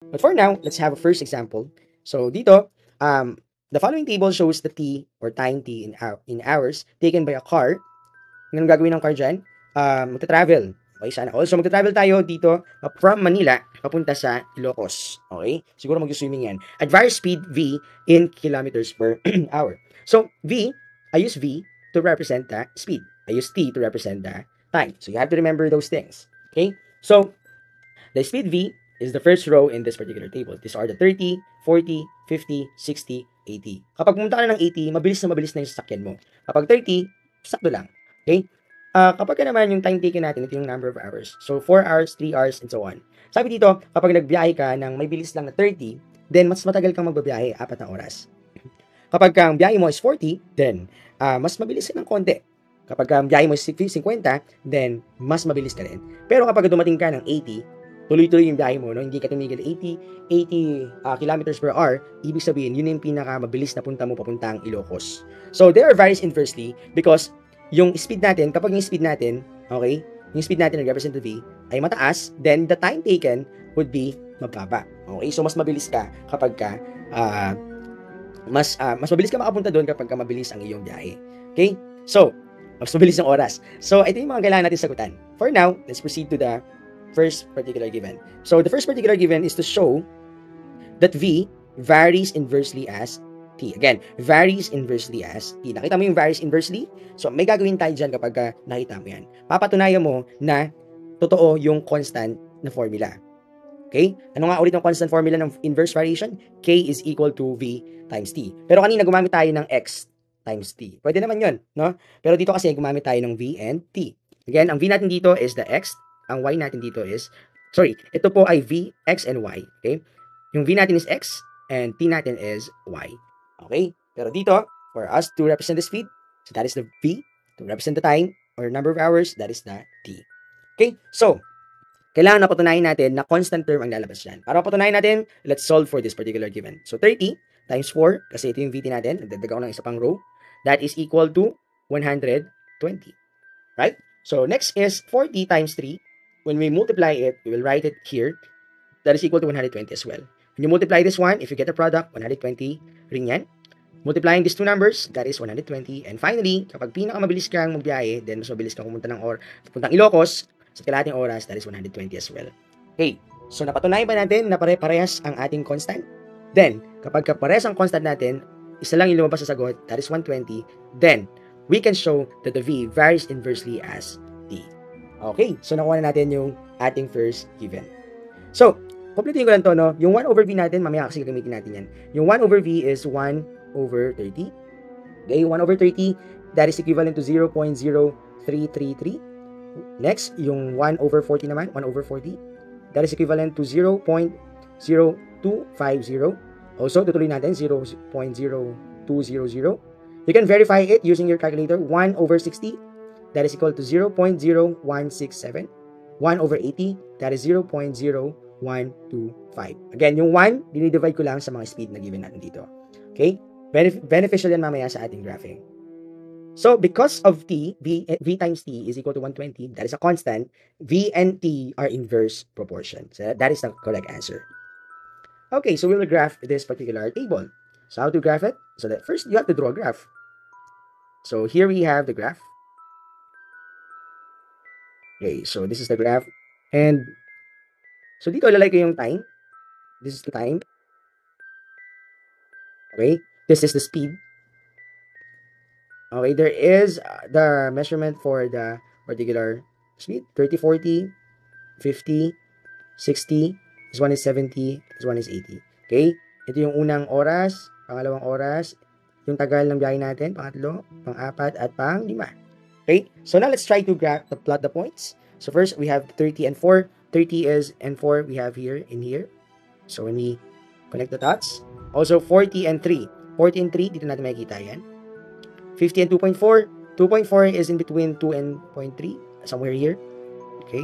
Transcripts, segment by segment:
But for now, let's have a first example. So dito, the following table shows the t or time t in hours taken by a car. Anong gagawin ng car dyan? Magta-travel. Okay, sana all. So, magta-travel tayo dito from Manila papunta sa Ilocos. Okay? Siguro mag-swimming yan. At various speed V in kilometers per hour. So, V, I use V to represent the speed. I use T to represent the time. So, you have to remember those things. Okay? So, the speed V is the first row in this particular table. These are the 30, 40, 50, 60, 80. Kapag pumunta ka na ng 80, mabilis na yung sasakyan mo. Kapag 30, sakto lang. Okay? Kapag naman yung time taken natin, ito yung number of hours. So, 4 hours, 3 hours, and so on. Sabi dito, kapag nagbiyahe ka ng may bilis lang na 30, then mas matagal kang magbabiyahe, 4 na oras. Kapag ang biyahe mo is 40, then mas mabilis ka ng konti. Kapag ang biyahe mo is 50, then mas mabilis ka rin. Pero kapag dumating ka ng 80, tuloy-tuloy yung biyahe mo, no? Hindi ka tumigil 80 kilometers per hour, ibig sabihin, yun yung pinaka-mabilis na punta mo papuntang Ilocos. So, there are varies inversely because yung speed natin, kapag yung speed natin, okay, yung speed natin nag-represent to V, ay mataas, then the time taken would be mababa. Okay, so mas mabilis ka kapag ka, mas mabilis ka makapunta doon kapag ka mabilis ang iyong biyahe. Okay, so, mas mabilis ang oras. So, ito yung mga kailangan natin sagutan. For now, let's proceed to the first particular given. So, the first particular given is to show that V varies inversely as T. Again, varies inversely as T. Nakita mo yung varies inversely? So, may gagawin tayo dyan kapag nakita mo yan. Papatunayan mo na totoo yung constant na formula. Okay? Ano nga ulit ang constant formula ng inverse variation? K is equal to V times T. Pero kanina gumamit tayo ng X times T. Pwede naman yun, no? Pero dito kasi gumamit tayo ng V and T. Again, ang V natin dito is the X. Ang Y natin dito is, ito po ay V, X, and Y. Okay? Yung V natin is X, and T natin is Y. Okay? Pero dito, for us to represent the speed, so that is the V. To represent the time, or number of hours, that is the T. Okay? So, kailangan na patunayan natin na constant term ang lalabas dyan. Para patunayan natin, let's solve for this particular given. So, 30 times 4, kasi ito yung VT natin, nagdagdag ako ng isa pang row, that is equal to 120. Right? So, next is 40 times 3. When we multiply it, we will write it here. That is equal to 120 as well. When you multiply this one, if you get the product, 120 rin yan. Multiplying these two numbers, that is 120. And finally, kapag pinakamabilis kang magbiyahe, then mas mabilis kang pumunta ng puntang Ilocos, sa kalahating oras, that is 120 as well. Okay, so napatunayan ba natin na pare-parehas ang ating constant? Then, kapag parehas ang constant natin, isa lang yung lumabas sa sagot, that is 120, then, we can show that the V varies inversely as T. Okay, so nakuha na natin yung ating first given. So, kompletuhin ko lang to, no? Yung 1 over V natin, mamaya kasi gagamitin natin yan. Yung 1 over V is 1 over 30. Okay, 1 over 30, that is equivalent to 0.0333. Next, yung 1 over 40 naman, 1 over 40, that is equivalent to 0.0250. Also, tutuloy natin, 0.0200. You can verify it using your calculator. 1 over 60, that is equal to 0.0167. 1 over 80, that is 0.0125. Again, yung 1, dinidivide ko lang sa mga speed na given natin dito. Okay? Beneficial yan mamaya sa ating graphing. So, because of T, V times T is equal to 120, that is a constant, V and T are inverse proportions. So, that is the correct answer. Okay, so we will graph this particular table. So, how to graph it? So, that first, you have to draw a graph. So, here we have the graph. Okay, so this is the graph. And, so dito lalagay ko yung time. This is the time. Okay, this is the speed. Okay, there is the measurement for the particular speed. 30, 40, 50, 60. This one is 70. This one is 80. Okay, ito yung unang oras, pangalawang oras, yung tagal ng biyahe natin, pangatlo, pang-apat, at pang-lima. Okay, so now let's try to plot the points. So first, we have 30 and 4. 30 is, and 4 we have here, in here. So when we connect the dots. Also, 40 and 3. 40 and 3, dito natin makikita yan. 50 and 2.4. 2.4 is in between 2 and 0.3. Somewhere here. Okay.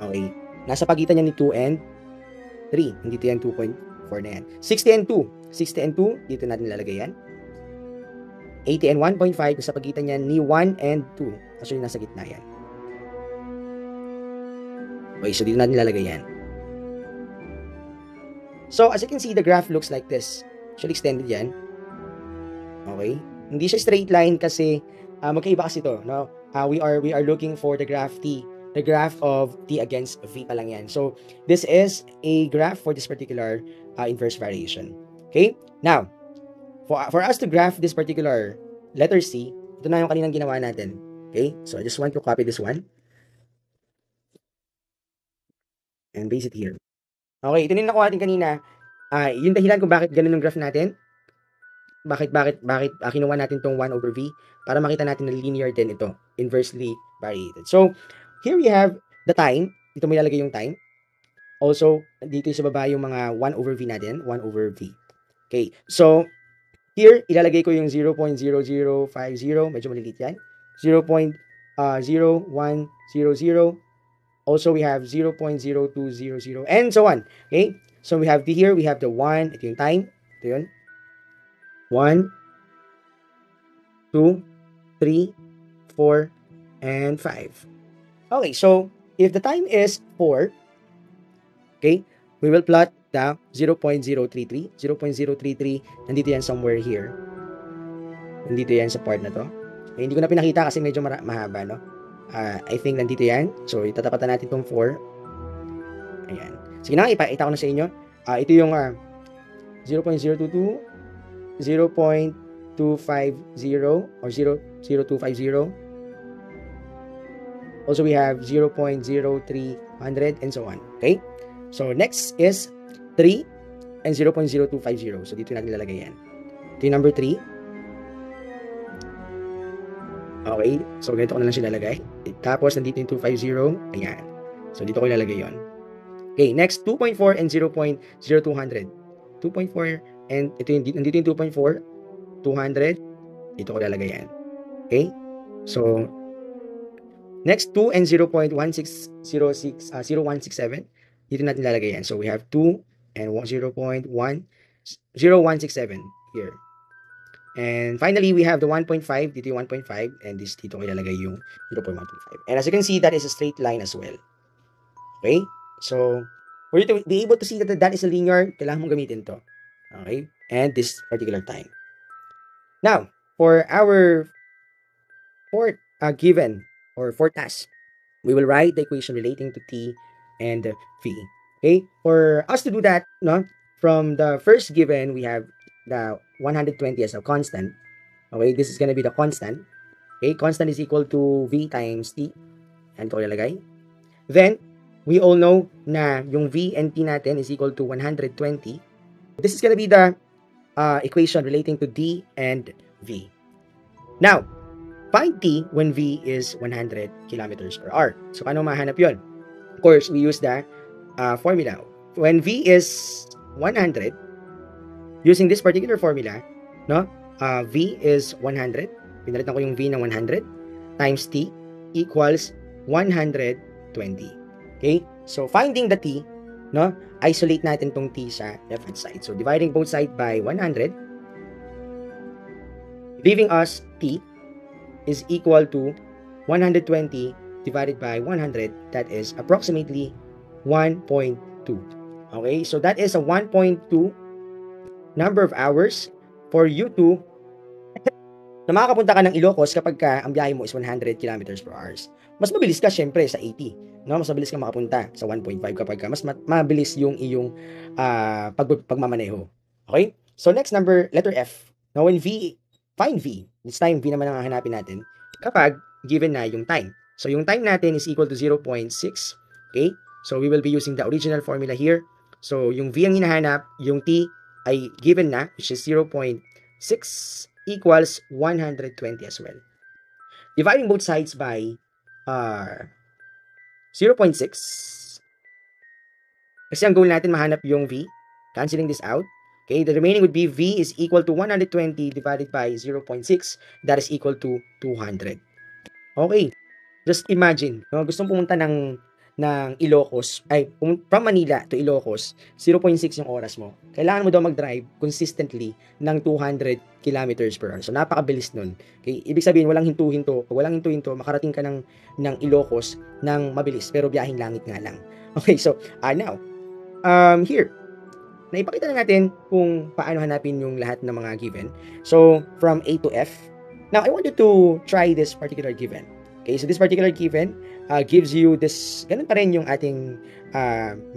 Okay. Nasa pagitan niya ni 2 and 3. Dito yan, 2.4 na yan. 60 and 2. 60 and 2, dito natin lalagay yan. 80 and 1.5, nasa pagitan niya ni 1 and 2. Actually, nasa gitna yan. Okay, so dito natin lalagay yan. So, as you can see, the graph looks like this. Actually, extended yan. Okay? Hindi siya straight line kasi magkaiba kasi ito, no? We are looking for the graph T. The graph of T against V pa lang yan. So, this is a graph for this particular inverse variation. Okay? Now, for us to graph this particular letter C, ito na yung kaninang ginawa natin. Okay? So, I just want to copy this one. And paste it here. Okay, ito na yung nakuha natin kanina. Yung dahilan kung bakit ganun yung graph natin. Bakit kinuha natin tong 1 over V para makita natin na linear din ito, inversely variated. So, here we have the time. Dito mo ilalagay yung time. Also, dito sa baba yung mga 1 over V natin, 1 over V. Okay, so, here, ilalagay ko yung 0.0050, medyo maliliit yan. 0.0100. Also, we have 0.0200, and so on. Okay, so we have here, we have the 1, ito yung time. Ito yun. 1, 2, 3, 4, and 5. Okay, so if the time is 4, okay, we will plot the 0.033. 0.033, nandito yan somewhere here. Nandito yan sa part na to. Okay, hindi ko na pinakita kasi medyo mahaba, no? I think nandito yan. So, itatapatan natin itong 4. Ayan. Sige na, ipakita ko na sa inyo. Ito yung 0.022, 0.250 or 0.0250. Also, we have 0.0300 and so on. Okay? So, next is 3 and 0.0250. So, dito natin lalagay yan. Ito yung number 3. Okay? So, ganito ko na lang siya lalagay. Tapos, nandito yung 250. Ayan. So, dito ko ilalagay yon. Okay, next, 2.4 and 0.0200. 2.4 and ito yung, nandito yung 2.4, 200, dito ko lalagay yan. Okay? So, next, 2 and 0.1606, 0167, dito natin lalagay yan. So, we have 2 and 0.0167 here. And finally, we have the 1.5, dito yung 1.5, and this dito ko ilalagay yung 0.125. And as you can see, that is a straight line as well. Okay? So, for you to be able to see that that is a linear, kailangan mong gamitin to. Okay? And this particular time. Now, for our fourth given or fourth task, we will write the equation relating to T and V. Okay? For us to do that, no, from the first given, we have the 120 as a constant. Okay? This is gonna be the constant. Okay? Constant is equal to V times T. Yan ito ko ilalagay. Then, we all know na yung V and T natin is equal to 120. This is gonna be the equation relating to D and V. Now, find T when V is 100 kilometers per hour. So, paano mahanap yun? Of course, we use the formula. When V is 100, using this particular formula, no, V is 100. Pinalitan ko yung V ng 100 times T equals 120. Okay? So, finding the T, no, isolate natin tong T sa left-hand side. So, dividing both sides by 100, leaving us T is equal to 120 divided by 100. That is approximately 1.2. Okay? So, that is a 1.2 number of hours for you to na makakapunta ka ng Ilocos kapag ang biyahe mo is 100 kilometers per hour. Mas mabilis ka syempre sa 80. No? Mas mabilis ka makapunta sa 1.5 kapag mas mabilis yung iyong pagmamaneho. Okay? So next number, letter F. Now when V, find V. This time, V naman ang hanapin natin kapag given na yung time. So yung time natin is equal to 0.6. Okay? So we will be using the original formula here. So yung V ang hinahanap, yung T ay given na, which is 0.6 equals 120 as well. Dividing both sides by 0.6. Kasi ang goal natin mahanap yung V. Canceling this out. Okay, the remaining would be V is equal to 120 divided by 0.6. That is equal to 200. Okay, just imagine. No? Gustong pumunta ng ng Ilocos, from Manila to Ilocos, 0.6 yung oras mo. Kailangan mo daw mag-drive consistently ng 200 kilometers per hour. So, napakabilis nun. Okay? Ibig sabihin, walang hinto-hinto. Pag walang hinto-hinto, makarating ka ng Ilocos ng mabilis, pero biyaheng langit nga lang. Okay, so, now, here, naipakita na natin kung paano hanapin yung lahat ng mga given. So, from A to F. Now, I want you to try this particular given. Okay, so this particular given gives you this, ganun pa rin yung ating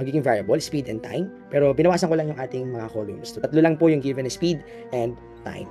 magiging variable, speed and time. Pero binawasan ko lang yung ating mga columns. So, tatlo lang po yung given, speed and time.